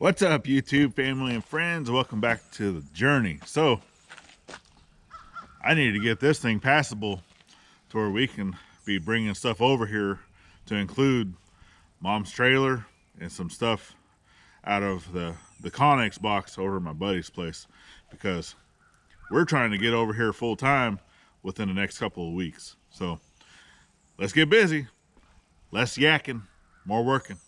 What's up, YouTube family and friends? Welcome back to the journey. So I need to get this thing passable to where we can be bringing stuff over here, to include mom's trailer and some stuff out of the Connex box over at my buddy's place, because we're trying to get over here full time within the next couple of weeks. So let's get busy. Less yakking, more working.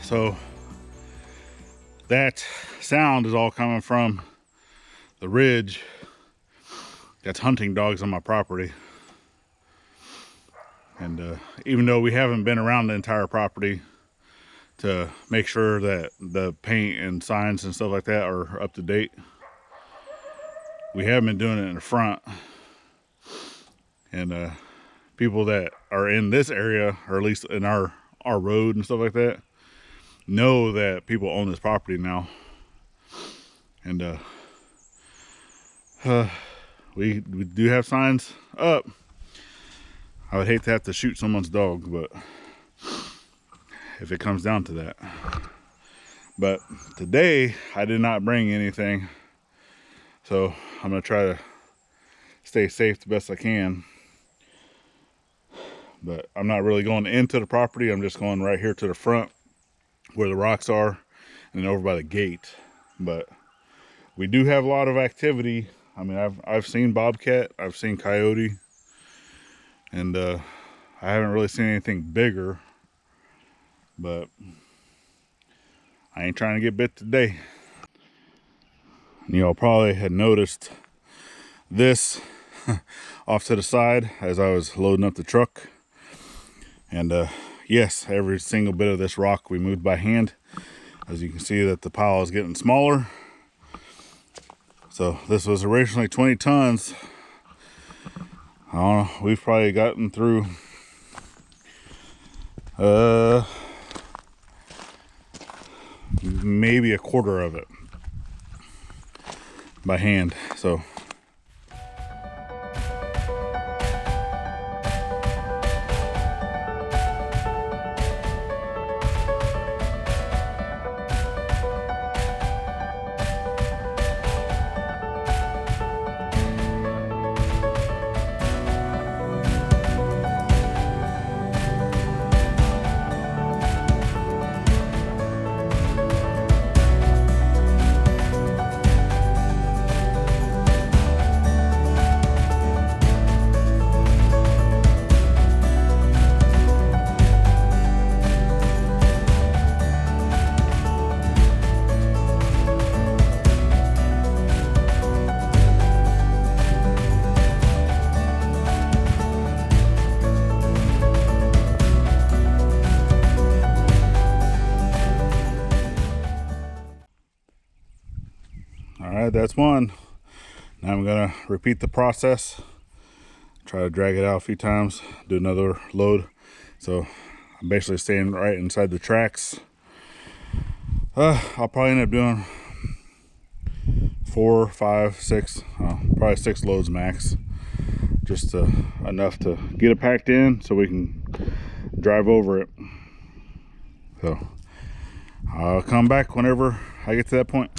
So that sound is all coming from the ridge that's hunting dogs on my property. And even though we haven't been around the entire property to make sure that the paint and signs and stuff like that are up to date, we have been doing it in the front. And people that are in this area, or at least in our road and stuff like that, know that people own this property now. And we do have signs up. I would hate to have to shoot someone's dog, but if it comes down to that. But today I did not bring anything, so I'm gonna try to stay safe the best I can. But I'm not really going into the property. I'm just going right here to the front where the rocks are, and then over by the gate. But we do have a lot of activity. I mean, I've seen bobcat, I've seen coyote, and I haven't really seen anything bigger. But I ain't trying to get bit today. You all probably had noticed this off to the side as I was loading up the truck. And yes, every single bit of this rock we moved by hand. As you can see that the pile is getting smaller. So this was originally 20 tons. I don't know, we've probably gotten through maybe a quarter of it by hand. So that's one. Now I'm gonna repeat the process, try to drag it out a few times, do another load. So I'm basically staying right inside the tracks. I'll probably end up doing 4, 5, 6, probably 6 loads max, just enough to get it packed in so we can drive over it. So I'll come back whenever I get to that point.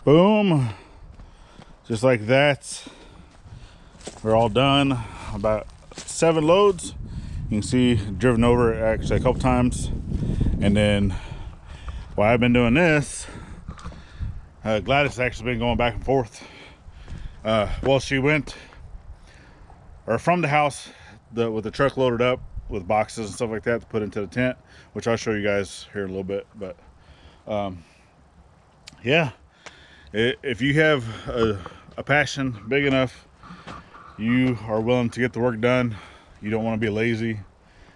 Boom. Just like that, we're all done. About 7 loads. You can see driven over it actually a couple times. And then while I've been doing this, Gladys has actually been going back and forth. Well, she went from the house with the truck loaded up with boxes and stuff like that to put into the tent, which I'll show you guys here in a little bit. But yeah, if you have a passion big enough, you are willing to get the work done, you don't want to be lazy,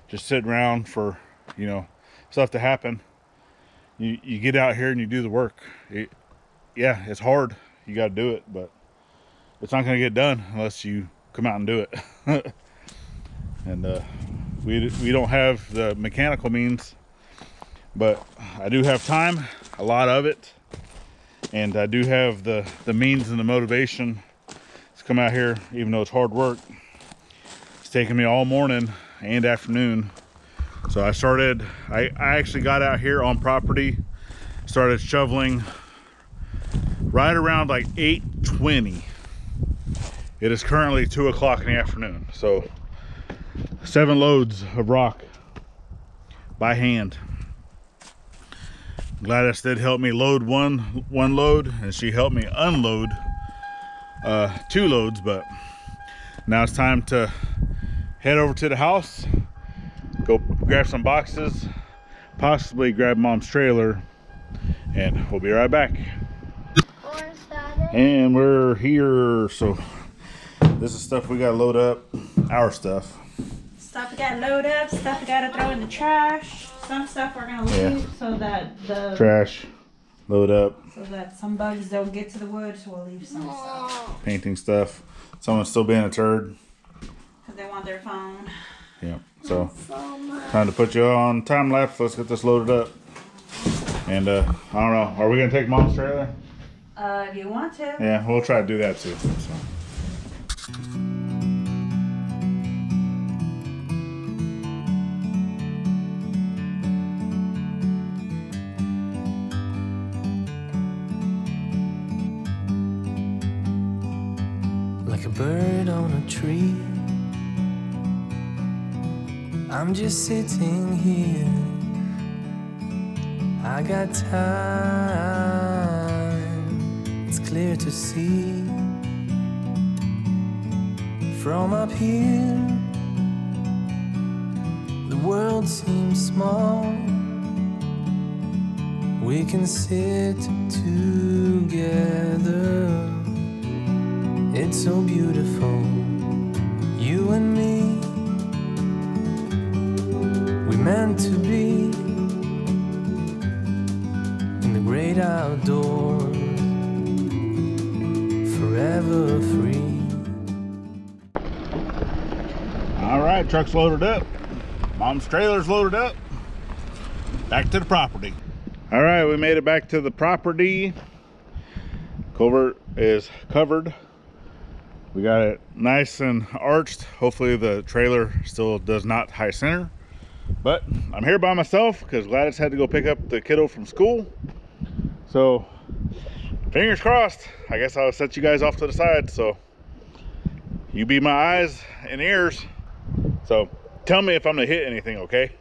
just sitting around for, you know, stuff to happen, you get out here and you do the work. Yeah, it's hard, you got to do it, but it's not going to get done unless you come out and do it. And we don't have the mechanical means, but I do have time, a lot of it. And I do have the means and the motivation to come out here, even though it's hard work. It's taken me all morning and afternoon. So I actually got out here on property, started shoveling right around like 8:20. It is currently 2 o'clock in the afternoon. So 7 loads of rock by hand. Gladys did help me load one load, and she helped me unload 2 loads. But now it's time to head over to the house, go grab some boxes, possibly grab Mom's trailer, and we'll be right back. And we're here. So this is stuff we gotta load up, our stuff. Stuff we gotta load up, stuff we gotta throw in the trash. Some stuff we're gonna leave so that the trash load up, so that some bugs don't get to the wood. So we'll leave some stuff. Painting stuff. Someone's still being a turd Cause they want their phone. Yeah. So time to put you on time lapse. Let's get this loaded up. And I don't know. Are we gonna take Mom's trailer? If you want to. Yeah, we'll try to do that too. So. Like a bird on a tree, I'm just sitting here. I got time, it's clear to see. From up here, the world seems small. We can sit together. It's so beautiful, you and me. We meant to be in the great outdoors, forever free. All right, truck's loaded up. Mom's trailer's loaded up. Back to the property. All right, we made it back to the property. Culvert is covered. We got it nice and arched. Hopefully the trailer still does not high center. But I'm here by myself because Gladys had to go pick up the kiddo from school. So fingers crossed. I guess I'll set you guys off to the side. So you be my eyes and ears. So tell me if I'm gonna hit anything, okay?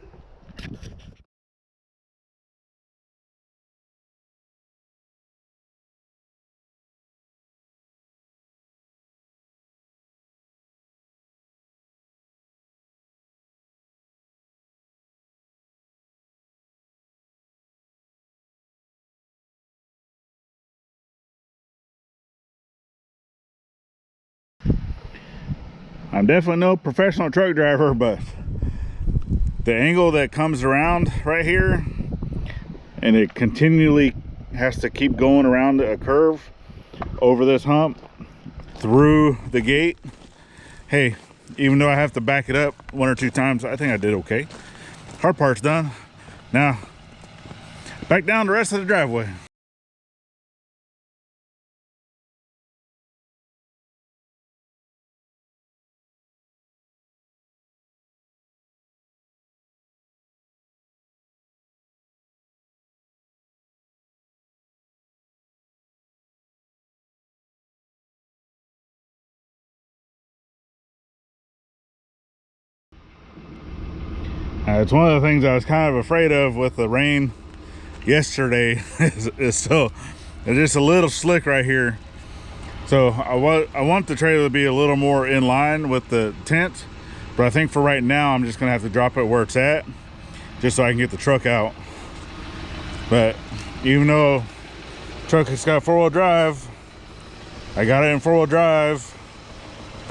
I'm definitely no professional truck driver, but the angle that comes around right here and it continually has to keep going around a curve over this hump through the gate. Hey, even though I have to back it up 1 or 2 times, I think I did okay. Hard part's done. Now back down the rest of the driveway. It's one of the things I was kind of afraid of with the rain yesterday is so it's just a little slick right here. So I want the trailer to be a little more in line with the tent, but I think for right now I'm just gonna have to drop it where it's at just so I can get the truck out. But even though the truck has got 4-wheel drive, I got it in 4-wheel drive.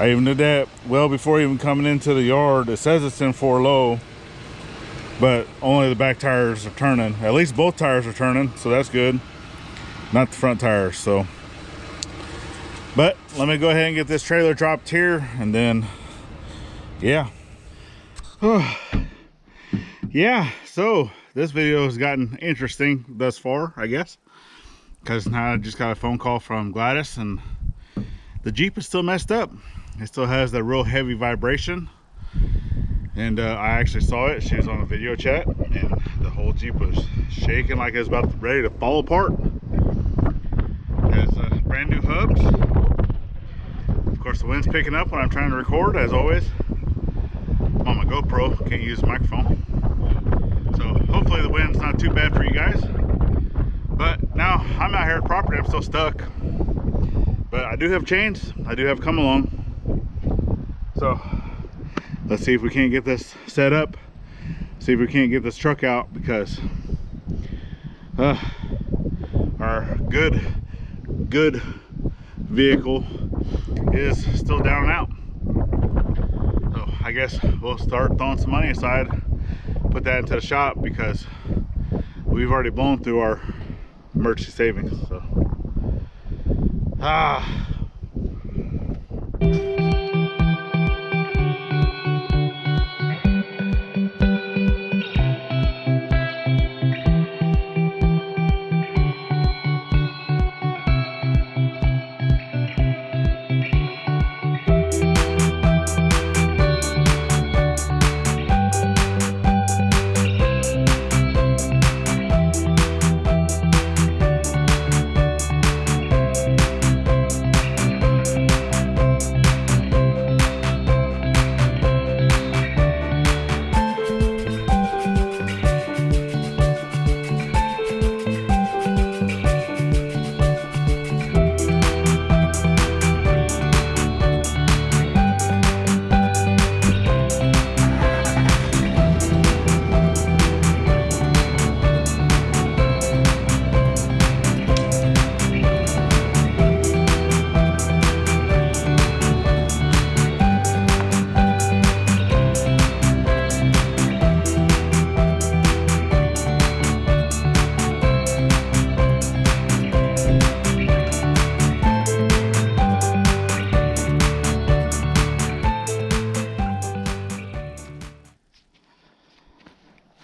I even did that well before even coming into the yard. It says it's in 4 low, but only the back tires are turning. At least both tires are turning, so that's good. Not the front tires. So but let me go ahead and get this trailer dropped here, and then yeah. Yeah, so this video has gotten interesting thus far, I guess, because now I just got a phone call from Gladys and the Jeep is still messed up. It still has that real heavy vibration. And I actually saw it. She was on a video chat, and the whole Jeep was shaking like it was about ready to fall apart. It has brand new hubs. Of course, the wind's picking up when I'm trying to record, as always. I'm on my GoPro, can't use the microphone. So hopefully the wind's not too bad for you guys. But now I'm out here at property, I'm still stuck. But I do have chains, I do have come along. So let's see if we can't get this set up, see if we can't get this truck out, because our good vehicle is still down and out. So I guess we'll start throwing some money aside, put that into the shop, because we've already blown through our emergency savings. So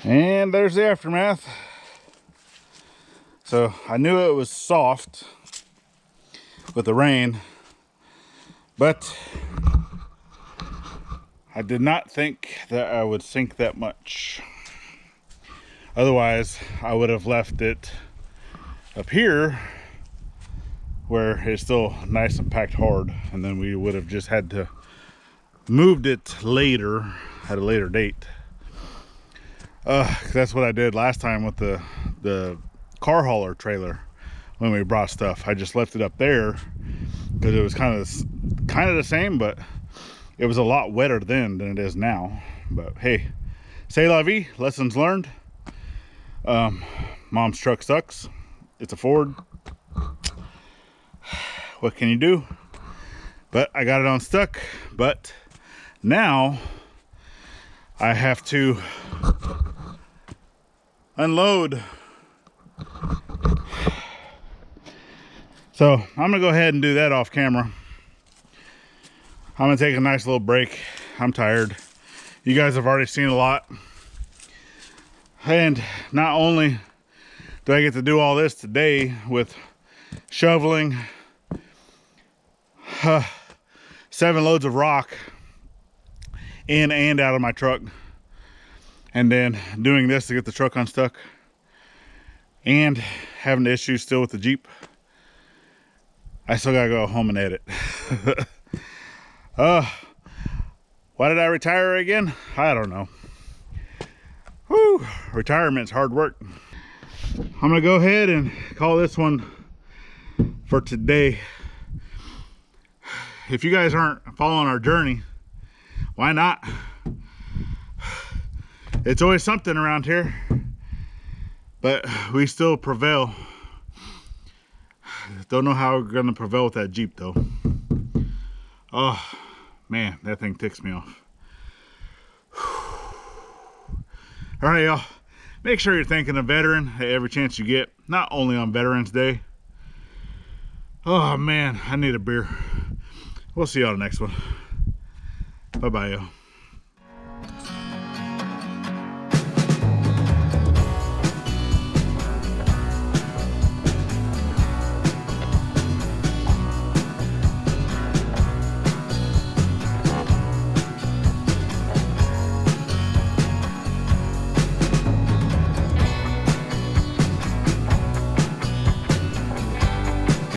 And there's the aftermath. So I knew it was soft with the rain, but I did not think that I would sink that much. Otherwise, I would have left it up here where it's still nice and packed hard, and then we would have just had to moved it later at a later date. That's what I did last time with the car hauler trailer when we brought stuff. I just left it up there because it was kind of the same, but it was a lot wetter then than it is now. But hey, c'est la vie, lessons learned. Mom's truck sucks. It's a Ford. What can you do? But I got it unstuck. But now I have to unload. So I'm gonna go ahead and do that off camera. I'm gonna take a nice little break. I'm tired. You guys have already seen a lot. And not only do I get to do all this today with shoveling 7 loads of rock in and out of my truck, and then doing this to get the truck unstuck, and having issues still with the Jeep, I still gotta go home and edit. Why did I retire again? I don't know. Whew, retirement's hard work. I'm gonna go ahead and call this one for today. If you guys aren't following our journey, why not? It's always something around here, but we still prevail. Don't know how we're gonna prevail with that Jeep though. Oh man, that thing ticks me off. All right, y'all, make sure you're thanking a veteran at every chance you get, not only on Veterans Day. Oh man, I need a beer. We'll see y'all next one. Bye-bye, y'all.